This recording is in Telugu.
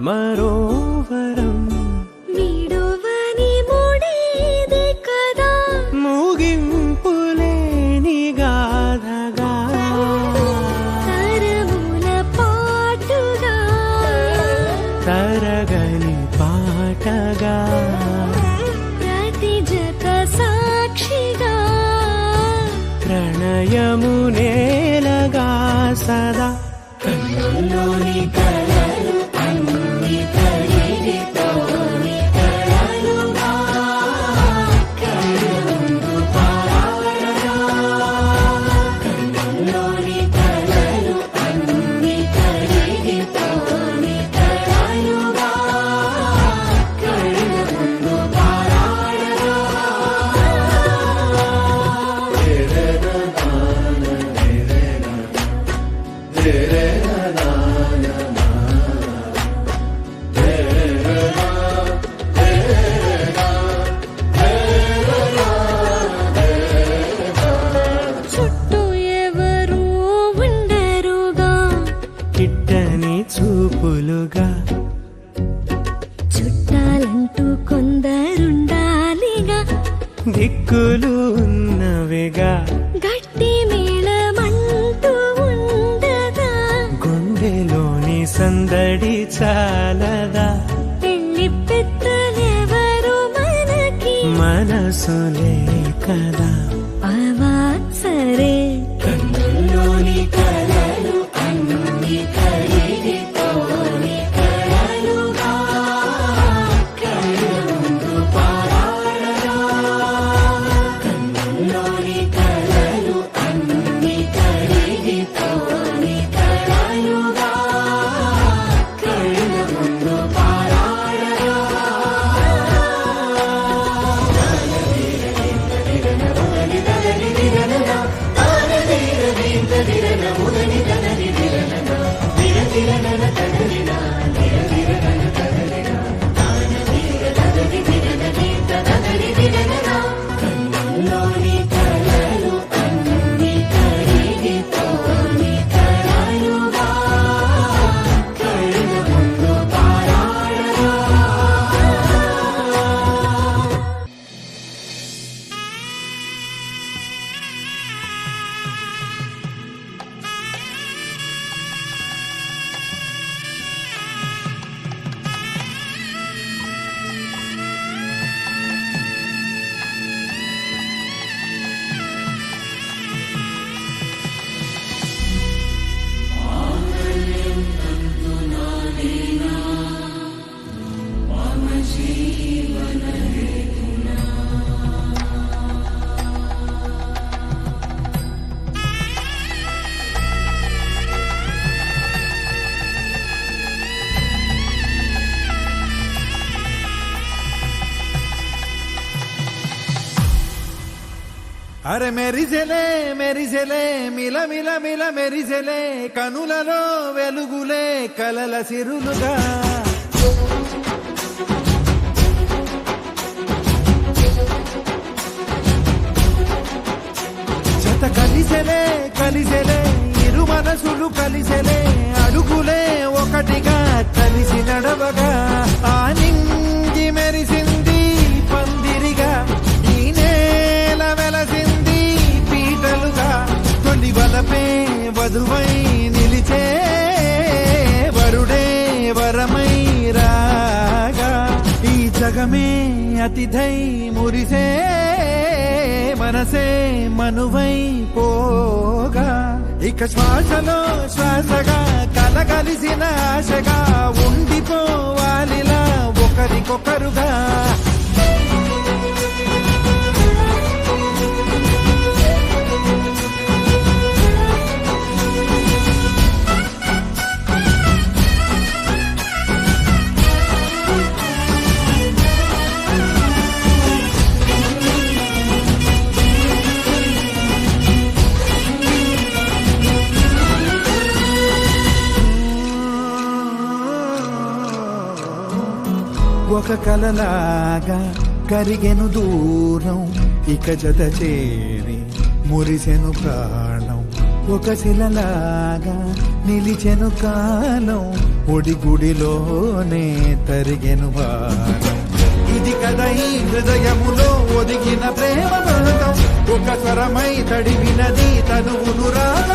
మరోవరం వీడువని ముడిది కదా ముగింపులేని గాథగా తరముల పాటుగా తరగని పాటగా ప్రతి జత సాక్షిగా ప్రణయము నేలగా సదా కన్నుల్లోని కలలు అన్ని కరిగిపోని కలలుగా కళ్ళముందు పారాడగా కన్నుల్లోని కలలు అన్ని కరిగిపోని కలలుగా కళ్ళముందు పారాడగా చుట్టూ ఎవరు ఉండరుగా కిట్టని చూపులుగా చుట్టాలంటూ కొందరుండాలిగా దిక్కులు ఉన్నవిగా గట్టి మేళమంటూ ఉండగా గుండెలోని సందడి చాలదా పెళ్లి పెద్దలెవరు మనకి మనసులే కదా అవా సరే కన్నుల్లోని కలలు అన్ని కరిగిపోని కలలుగా కళ్ళముందు పారాడగా కన్నుల్లోని కలలు అన్ని కరిగిపోని కలలుగా కళ్ళముందు పారాడగా కన్నుల్లోని కలలు అన్ని కరిగిపోని కలలుగా కళ్ళముందు పారాడగా అరే మెరిసెలే మెరిసెలే మిల మిల మిల మెరిసెలే కనులలో వెలుగులే కలల సిరులుగా జత కలిసెలే కలిసెలే ఇరు మనసులు కలిసెలే అడుగులే ఒకటిగా కలిసి నడవగా ఆ నింగి మెరిసింది పందిరిగా ఈ నేల వెలసింది పీటలుగా తొలి వలపే వధువై నిలిచే వరుడే వరమై రాగా ఈ జగమే అతిథై మురిసే మనసే మనువై పోగా ఇక శ్వాసలో శ్వాసగా కలగలిసిన ఆశగా ఉండిపోవాలిలా ఒకరికొకరుగా ఒక కలలాగా కరిగెను దూరం ఇక జత చేరి మురిసెను ప్రాణం ఒక శిలలాగా నిలిచెను కాలం ఒడిగుడిలోనే తరిగెను బాణం ఇది కదా ఈ హృదయములో ఒదిగిన ప్రేమ మృతం ఒక స్వరమై తడివినది తనువును రాగ